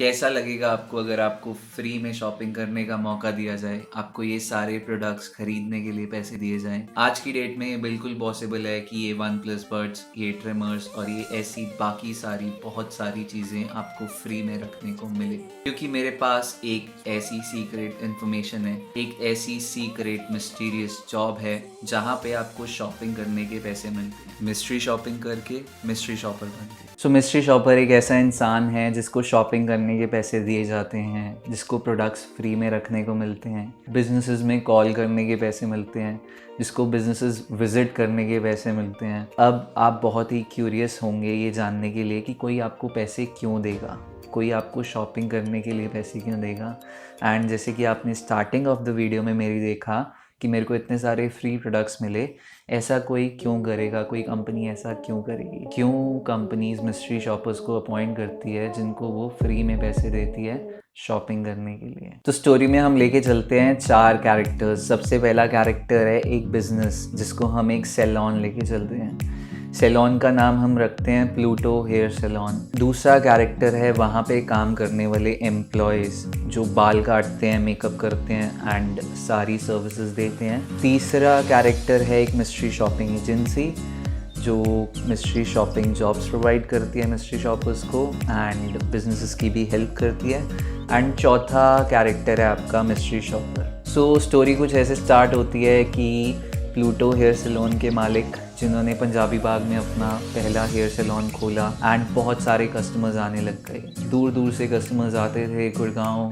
कैसा लगेगा आपको अगर आपको फ्री में शॉपिंग करने का मौका दिया जाए, आपको ये सारे प्रोडक्ट्स खरीदने के लिए पैसे दिए जाएं। आज की डेट में ये बिल्कुल पॉसिबल है कि ये वन प्लस बड्स, ये ट्रिमर्स और ये ऐसी बाकी सारी बहुत सारी चीज़ें आपको फ्री में रखने को मिले, क्योंकि मेरे पास एक ऐसी सीक्रेट इन्फॉर्मेशन है, एक ऐसी सीक्रेट मिस्टीरियस जॉब है जहाँ पे आपको शॉपिंग करने के पैसे मिलते हैं, मिस्ट्री शॉपिंग करके मिस्ट्री शॉपर बनके। सो मिस्ट्री शॉपर एक ऐसा इंसान है जिसको शॉपिंग करने के पैसे दिए जाते हैं, जिसको प्रोडक्ट्स फ्री में रखने को मिलते हैं, बिजनेसेस में कॉल करने के पैसे मिलते हैं, जिसको बिजनेसेस विजिट करने के पैसे मिलते हैं। अब आप बहुत ही क्यूरियस होंगे ये जानने के लिए कि कोई आपको पैसे क्यों देगा, कोई आपको शॉपिंग करने के लिए पैसे क्यों देगा। एंड जैसे कि आपने स्टार्टिंग ऑफ द वीडियो में मेरी देखा कि मेरे को इतने सारे फ्री प्रोडक्ट्स मिले, ऐसा कोई क्यों करेगा, कोई कंपनी ऐसा क्यों करेगी, क्यों कंपनीज मिस्ट्री शॉपर्स को अपॉइंट करती है जिनको वो फ्री में पैसे देती है शॉपिंग करने के लिए। तो स्टोरी में हम लेके चलते हैं 4 कैरेक्टर्स। सबसे पहला कैरेक्टर है एक बिजनेस, जिसको हम एक सैलून लेके चलते हैं। सैलून का नाम हम रखते हैं प्लूटो हेयर सैलून। दूसरा कैरेक्टर है वहाँ पे काम करने वाले एम्प्लॉयज़ जो बाल काटते हैं, मेकअप करते हैं एंड सारी सर्विसेज देते हैं। तीसरा कैरेक्टर है एक मिस्ट्री शॉपिंग एजेंसी जो मिस्ट्री शॉपिंग जॉब्स प्रोवाइड करती है मिस्ट्री शॉपर्स को एंड बिजनेसेस की भी हेल्प करती है। एंड चौथा कैरेक्टर है आपका मिस्ट्री शॉपर। सो स्टोरी कुछ ऐसे स्टार्ट होती है कि प्लूटो हेयर सैलून के मालिक, जिन्होंने पंजाबी बाग में अपना पहला हेयर सैलून खोला एंड बहुत सारे कस्टमर्स आने लग गए। दूर दूर से कस्टमर्स आते थे, गुड़गांव,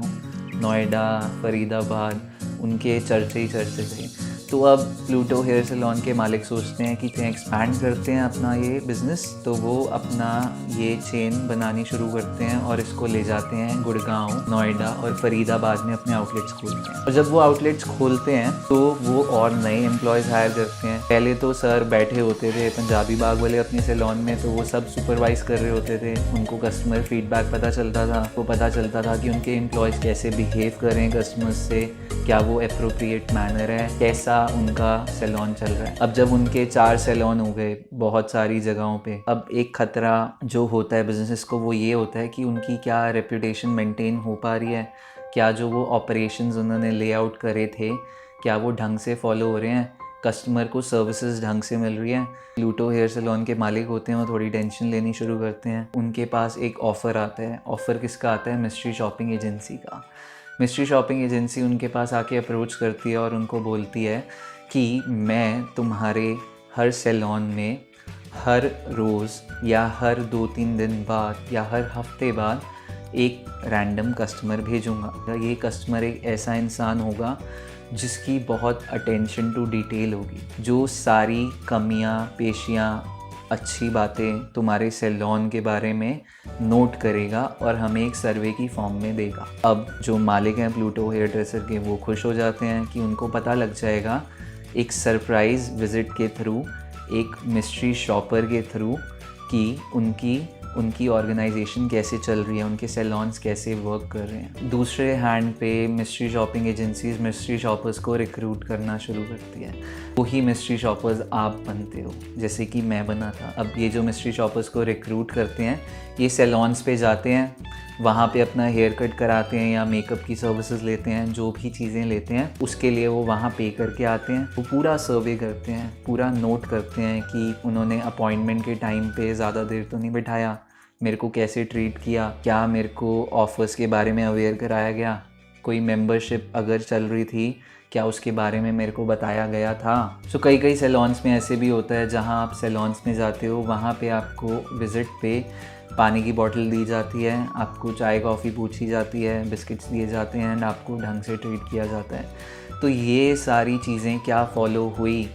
नोएडा, फरीदाबाद, उनके चर्चे ही चर्चे थे। तो अब प्लूटो हेयर सैलून के मालिक सोचते हैं कि कहीं एक्सपैंड करते हैं अपना ये बिज़नेस, तो वो अपना ये चेन बनानी शुरू करते हैं और इसको ले जाते हैं गुड़गांव, नोएडा और फरीदाबाद में अपने आउटलेट्स खोलते हैं। और जब वो आउटलेट्स खोलते हैं तो वो और नए एम्प्लॉयज़ हायर करते हैं। पहले तो सर बैठे होते थे पंजाबी बाग वाले अपने सैलून में, तो वो सब सुपरवाइज़ कर रहे होते थे। उनको कस्टमर फीडबैक पता चलता था, वो पता चलता था कि उनके एम्प्लॉयज़ कैसे बिहेव कर रहे हैं कस्टमर्स से, क्या वो अप्रोप्रिएट मैनर है, कैसा उनका सैलून चल रहा है। अब जब उनके 4 सैलून हो गए बहुत सारी जगहों पे, अब एक खतरा जो होता है बिजनेस को वो ये होता है कि उनकी क्या रेपुटेशन मेंटेन हो पा रही है, क्या जो वो ऑपरेशंस उन्होंने लेआउट करे थे क्या वो ढंग से फॉलो हो रहे हैं, कस्टमर को सर्विसेज ढंग से मिल रही है। प्लूटो हेयर सैलून के मालिक होते हैं वो थोड़ी टेंशन लेनी शुरू करते हैं। उनके पास एक ऑफ़र आता है। ऑफ़र किसका आता है? मिस्ट्री शॉपिंग एजेंसी का। मिस्ट्री शॉपिंग एजेंसी उनके पास आके अप्रोच करती है और उनको बोलती है कि मैं तुम्हारे हर सैलून में हर रोज़ या हर 2-3 दिन बाद या हर हफ्ते बाद एक रैंडम कस्टमर भेजूँगा। ये कस्टमर एक ऐसा इंसान होगा जिसकी बहुत अटेंशन टू डिटेल होगी, जो सारी कमियां, पेशियां, अच्छी बातें तुम्हारे सैलून के बारे में नोट करेगा और हमें एक सर्वे की फॉर्म में देगा। अब जो मालिक हैं प्लूटो हेयर ड्रेसर के, वो खुश हो जाते हैं कि उनको पता लग जाएगा एक सरप्राइज़ विज़िट के थ्रू, एक मिस्ट्री शॉपर के थ्रू कि उनकी ऑर्गेनाइजेशन कैसे चल रही है, उनके सैलून्स कैसे वर्क कर रहे हैं। दूसरे हैंड पे mystery shopping agencies mystery shoppers को रिक्रूट करना शुरू करती है। वही मिस्ट्री शॉपर्स आप बनते हो, जैसे कि मैं बना था। अब ये जो मिस्ट्री शॉपर्स को रिक्रूट करते हैं ये सैलून्स पे जाते हैं, वहाँ पे अपना हेयर कट कराते हैं या मेकअप की सर्विसेज लेते हैं, जो भी चीज़ें लेते हैं उसके लिए वो वहाँ पे करके आते हैं। वो पूरा सर्वे करते हैं, पूरा नोट करते हैं कि उन्होंने अपॉइंटमेंट के टाइम पे ज़्यादा देर तो नहीं बिठाया, मेरे को कैसे ट्रीट किया, क्या मेरे को ऑफ़र्स के बारे में अवेयर कराया गया, कोई मेंबरशिप अगर चल रही थी क्या उसके बारे में मेरे को बताया गया था। सो कई सैलून्स में ऐसे भी होता है जहाँ आप सैलून्स में जाते हो, वहाँ पे आपको विज़िट पे पानी की बोतल दी जाती है, आपको चाय कॉफ़ी पूछी जाती है, बिस्किट्स दिए जाते हैं एंड आपको ढंग से ट्रीट किया जाता है। तो ये सारी चीज़ें क्या फ़ॉलो हुई,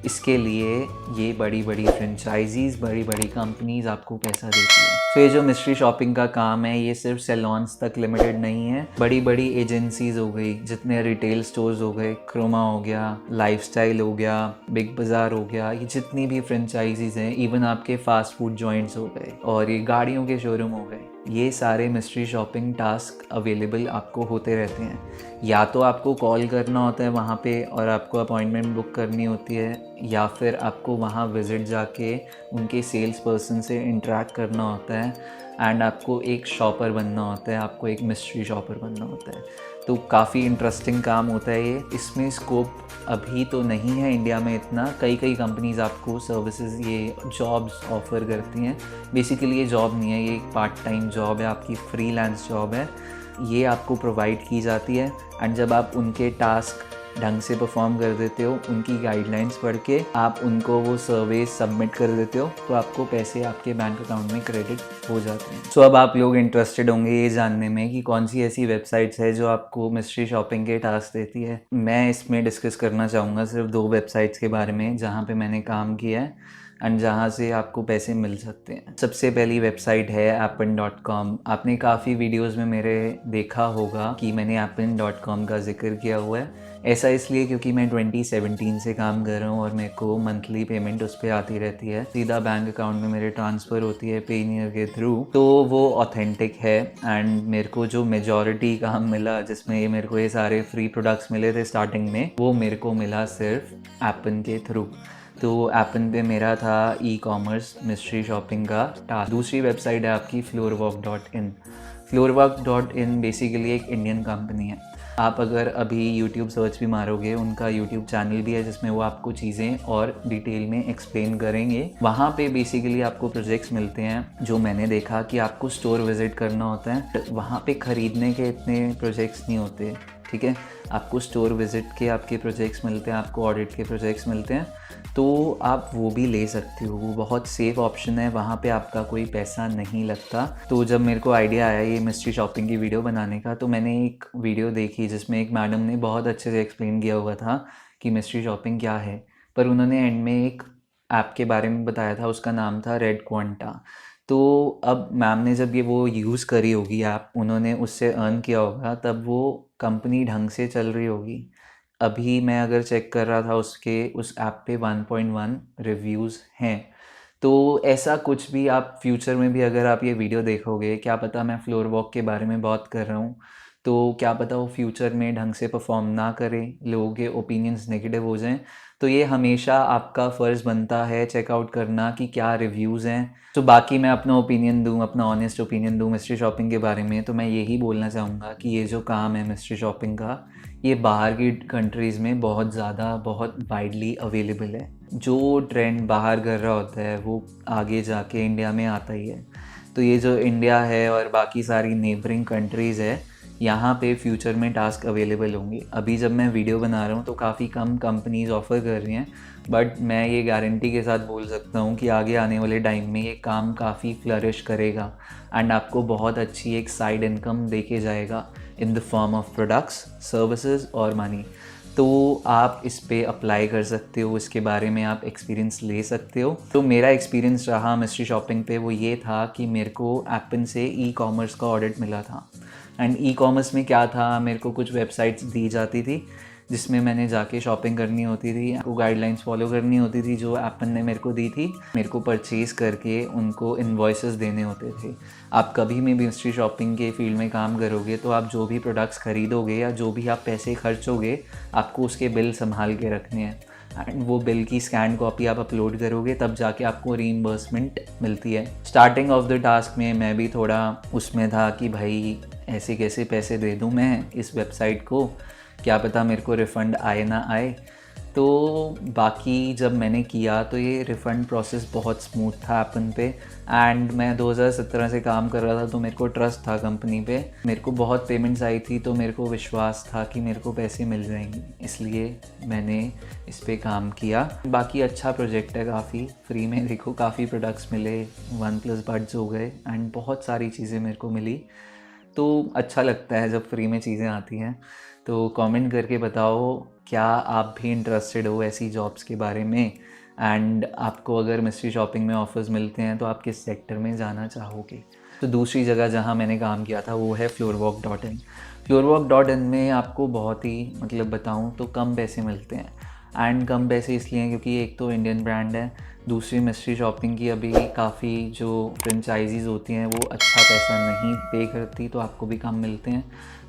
इसके लिए ये बड़ी बड़ी फ्रेंचाइजीज़, बड़ी बड़ी कंपनीज़ आपको पैसा देती है। तो ये जो मिस्ट्री शॉपिंग का काम है ये सिर्फ सैलून्स तक लिमिटेड नहीं है। बड़ी बड़ी एजेंसीज़ हो गई, जितने रिटेल स्टोर्स हो गए, क्रोमा हो गया, लाइफस्टाइल हो गया, बिग बाज़ार हो गया, ये जितनी भी फ्रेंचाइजीज़ हैं, इवन आपके फास्ट फूड जॉइंट्स हो गए और ये गाड़ियों के शोरूम हो गए, ये सारे मिस्ट्री शॉपिंग टास्क अवेलेबल आपको होते रहते हैं। या तो आपको कॉल करना होता है वहाँ पे और आपको अपॉइंटमेंट बुक करनी होती है, या फिर आपको वहाँ विज़िट जाके उनके सेल्स पर्सन से इंटरेक्ट करना होता है एंड आपको एक शॉपर बनना होता है, आपको एक मिस्ट्री शॉपर बनना होता है। तो काफ़ी इंटरेस्टिंग काम होता है ये। इसमें स्कोप अभी तो नहीं है इंडिया में इतना, कई कंपनीज़ आपको सर्विसेज ये जॉब्स ऑफ़र करती हैं। बेसिकली ये जॉब नहीं है, ये एक पार्ट टाइम जॉब है, आपकी फ्रीलांस जॉब है, ये आपको प्रोवाइड की जाती है। एंड जब आप उनके टास्क ढंग से परफॉर्म कर देते हो, उनकी गाइडलाइंस पढ़ के आप उनको वो सर्वे सबमिट कर देते हो, तो आपको पैसे आपके बैंक अकाउंट में क्रेडिट हो जाते हैं। सो अब आप लोग इंटरेस्टेड होंगे ये जानने में कि कौन सी ऐसी वेबसाइट्स है जो आपको मिस्ट्री शॉपिंग के टास्क देती है। मैं इसमें डिस्कस करना चाहूँगा सिर्फ 2 वेबसाइट्स के बारे में जहाँ पे मैंने काम किया है एंड जहाँ से आपको पैसे मिल सकते हैं। सबसे पहली वेबसाइट है appn.com। आपने काफ़ी वीडियोस में मेरे देखा होगा कि मैंने appn.com का जिक्र किया हुआ है। ऐसा इसलिए क्योंकि मैं 2017 से काम कर रहा हूँ और मेरे को मंथली पेमेंट उस पर आती रहती है, सीधा बैंक अकाउंट में मेरे ट्रांसफ़र होती है पेनीयर के थ्रू। तो वो ऑथेंटिक है एंड मेरे को जो मेजॉरिटी काम मिला, जिसमें ये मेरे को ये सारे फ्री प्रोडक्ट्स मिले थे स्टार्टिंग में, वो मेरे को मिला सिर्फ एपन के थ्रू। तो एपन पे मेरा था ई कॉमर्स मिस्ट्री शॉपिंग का टास्क। दूसरी वेबसाइट है आपकी floorwalk.in। floorwalk.in बेसिकली एक इंडियन कंपनी है। आप अगर अभी YouTube सर्च भी मारोगे, उनका YouTube चैनल भी है जिसमें वो आपको चीज़ें और डिटेल में एक्सप्लेन करेंगे। वहाँ पे बेसिकली आपको प्रोजेक्ट्स मिलते हैं। जो मैंने देखा कि आपको स्टोर विज़िट करना होता है, वहाँ पे ख़रीदने के इतने प्रोजेक्ट्स नहीं होते, ठीक है। आपको स्टोर विज़िट के आपके प्रोजेक्ट्स मिलते हैं, आपको ऑडिट के प्रोजेक्ट्स मिलते हैं, तो आप वो भी ले सकते हो। वो बहुत सेफ़ ऑप्शन है, वहाँ पे आपका कोई पैसा नहीं लगता। तो जब मेरे को आइडिया आया ये मिस्ट्री शॉपिंग की वीडियो बनाने का, तो मैंने एक वीडियो देखी जिसमें एक मैडम ने बहुत अच्छे से एक्सप्लेन किया हुआ था कि मिस्ट्री शॉपिंग क्या है। पर उन्होंने एंड में एक ऐप के बारे में बताया था, उसका नाम था रेड क्वांटा। तो अब मैम ने जब ये वो यूज़ करी होगी ऐप, उन्होंने उससे अर्न किया होगा, तब वो कंपनी ढंग से चल रही होगी। अभी मैं अगर चेक कर रहा था उस ऐप पे 1.1 रिव्यूज़ हैं। तो ऐसा कुछ भी आप फ्यूचर में भी अगर आप ये वीडियो देखोगे, क्या पता मैं फ्लोर वॉक के बारे में बात कर रहा हूँ, तो क्या पता वो फ्यूचर में ढंग से परफॉर्म ना करे, लोगों के ओपिनियंस नेगेटिव हो जाएं। तो ये हमेशा आपका फ़र्ज़ बनता है चेकआउट करना कि क्या रिव्यूज़ हैं। तो बाकी मैं अपना ओपिनियन दूँ, अपना ऑनेस्ट ओपिनियन दूँ मिस्ट्री शॉपिंग के बारे में, तो मैं यही बोलना चाहूँगा कि ये जो काम है मिस्ट्री शॉपिंग का, ये बाहर की कंट्रीज़ में बहुत ज़्यादा, बहुत वाइडली अवेलेबल है। जो ट्रेंड बाहर कर रहा होता है वो आगे जाके इंडिया में आता ही है। तो ये जो इंडिया है और बाकी सारी नेबरिंग कंट्रीज़ है, यहाँ पे फ्यूचर में टास्क अवेलेबल होंगे। अभी जब मैं वीडियो बना रहा हूँ तो काफ़ी कम कंपनीज़ ऑफ़र कर रही हैं, बट मैं ये गारंटी के साथ बोल सकता हूँ कि आगे आने वाले टाइम में ये काम काफ़ी फ्लरिश करेगा एंड आपको बहुत अच्छी एक साइड इनकम देके जाएगा in the form of products, services और मनी। तो आप इस पे अप्लाई कर सकते हो, इसके बारे में आप एक्सपीरियंस ले सकते हो। तो मेरा एक्सपीरियंस रहा मिस्ट्री शॉपिंग पे वो ये था कि मेरे को एपन से ई कॉमर्स का ऑडिट मिला था। एंड ई कॉमर्स में क्या था, मेरे को कुछ वेबसाइट्स दी जाती थी जिसमें मैंने जाके शॉपिंग करनी होती थी, आपको गाइडलाइंस फॉलो करनी होती थी जो एपन ने मेरे को दी थी। मेरे को परचेज़ करके उनको इन्वॉइसेस देने होते थे। आप कभी भी मिस्ट्री शॉपिंग के फील्ड में काम करोगे तो आप जो भी प्रोडक्ट्स खरीदोगे या जो भी आप पैसे खर्चोगे, आपको उसके बिल संभाल के रखने हैं एंड वो बिल की स्कैन कॉपी आप अपलोड करोगे, तब जाके आपको रीइंबर्समेंट मिलती है। स्टार्टिंग ऑफ द टास्क में मैं भी थोड़ा उसमें था कि भाई ऐसे कैसे पैसे दे दूँ मैं इस वेबसाइट को, क्या पता मेरे को रिफ़ंड आए ना आए। तो बाकी जब मैंने किया तो ये रिफ़ंड प्रोसेस बहुत स्मूथ था एपन पे एंड मैं 2017 से काम कर रहा था, तो मेरे को ट्रस्ट था कंपनी पे। मेरे को बहुत पेमेंट्स आई थी तो मेरे को विश्वास था कि मेरे को पैसे मिल जाएंगे, इसलिए मैंने इस पे काम किया। बाकी अच्छा प्रोजेक्ट है, काफ़ी फ्री में देखो काफ़ी प्रोडक्ट्स मिले, OnePlus बड्स हो गए एंड बहुत सारी चीज़ें मेरे को मिली। तो अच्छा लगता है जब फ्री में चीज़ें आती हैं। तो कमेंट करके बताओ क्या आप भी इंटरेस्टेड हो ऐसी जॉब्स के बारे में, एंड आपको अगर मिस्ट्री शॉपिंग में ऑफ़र्स मिलते हैं तो आप किस सेक्टर में जाना चाहोगे। तो दूसरी जगह जहाँ मैंने काम किया था वो है floorwalk.in। floorwalk.in में आपको बहुत ही मतलब बताऊँ तो कम पैसे मिलते हैं एंड कम पैसे इसलिए हैं क्योंकि एक तो इंडियन ब्रांड है, दूसरी मिस्ट्री शॉपिंग की अभी काफ़ी जो फ्रेंचाइजीज़ होती हैं वो अच्छा पैसा नहीं पे करती, तो आपको भी कम मिलते हैं।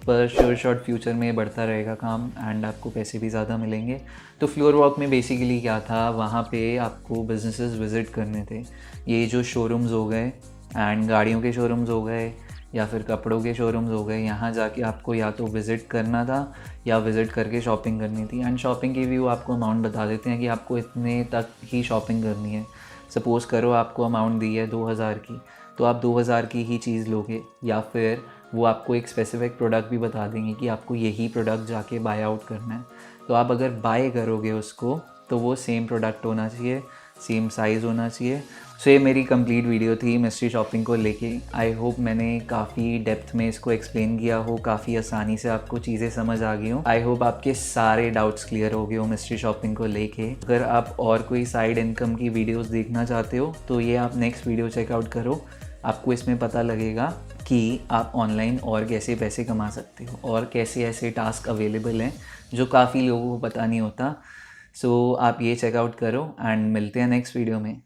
पर श्योर शॉर्ट फ्यूचर में बढ़ता रहेगा काम एंड आपको पैसे भी ज़्यादा मिलेंगे। तो फ्लोर वॉक में बेसिकली क्या था, वहाँ पे आपको बिजनेसेस विज़िट करने थे। ये जो शोरूम्स हो गए एंड गाड़ियों के शोरूम्स हो गए या फिर कपड़ों के शोरूम्स हो गए, यहाँ जाके आपको या तो विज़िट करना था या विज़िट करके शॉपिंग करनी थी। एंड शॉपिंग की भी वो आपको अमाउंट बता देते हैं कि आपको इतने तक ही शॉपिंग करनी है। सपोज़ करो आपको अमाउंट दी है 2000 की, तो आप 2000 की ही चीज़ लोगे, या फिर वो आपको एक स्पेसिफिक प्रोडक्ट भी बता देंगे कि आपको यही प्रोडक्ट जाके बाय आउट करना है। तो आप अगर बाय करोगे उसको तो वो सेम प्रोडक्ट होना चाहिए, सेम साइज़ होना चाहिए। सो ये मेरी कंप्लीट वीडियो थी मिस्ट्री शॉपिंग को लेके। आई होप मैंने काफ़ी डेप्थ में इसको एक्सप्लेन किया हो, काफ़ी आसानी से आपको चीज़ें समझ आ गई हो। आई होप आपके सारे डाउट्स क्लियर हो गए हो मिस्ट्री शॉपिंग को लेके। अगर आप और कोई साइड इनकम की वीडियोस देखना चाहते हो तो ये आप नेक्स्ट वीडियो चेकआउट करो। आपको इसमें पता लगेगा कि आप ऑनलाइन और कैसे पैसे कमा सकते हो और कैसे ऐसे टास्क अवेलेबल हैं जो काफ़ी लोगों को पता नहीं होता। सो आप ये चेकआउट करो एंड मिलते हैं नेक्स्ट वीडियो में।